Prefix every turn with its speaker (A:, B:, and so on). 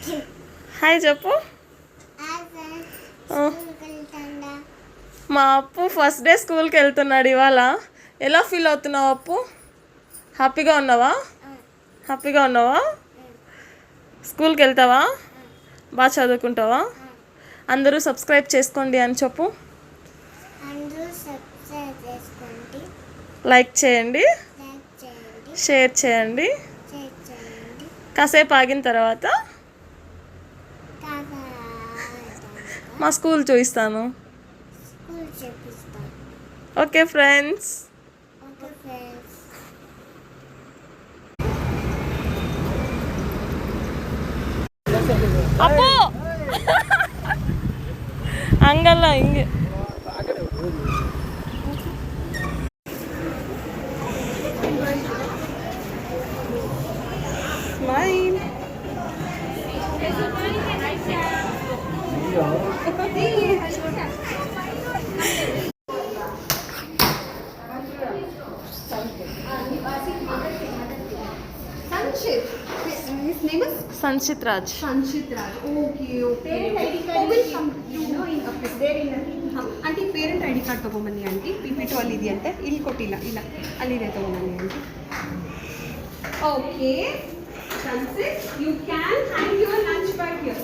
A: Hi చెప్పు. మా అప్పు ఫస్ట్ డే స్కూల్కి వెళ్తున్నాడు ఇవాళ. ఎలా ఫీల్ అవుతున్నావు అప్పు? హ్యాపీగా ఉన్నావా? హ్యాపీగా ఉన్నావా? స్కూల్కి వెళ్తావా? బాగా చదువుకుంటావా? అందరూ సబ్స్క్రైబ్ చేసుకోండి అని చెప్పు. లైక్ చేయండి, షేర్ చేయండి. కాసేపు ఆగిన తర్వాత మా స్కూల్ చూపిస్తాను. Okay friends. அப்போ அங்கெல்லாம் இங்கே smile.
B: His name is
A: Sanchit Raj.
B: Sanchit Raj. Okay. Aunty parent I D card ತೊಗೊಂಬನ್ನಿ ಆಂಟಿ. PPT ಅಲ್ಲಿ ಇದೆಯಂತೆ, ಇಲ್ಲಿ ಕೊಟ್ಟಿಲ್ಲ, ಇಲ್ಲ ಅಲ್ಲಿದೆ, ತೊಗೊಂಬನ್ನಿ aunty. Okay Sanchit, you can hang your lunch bag here.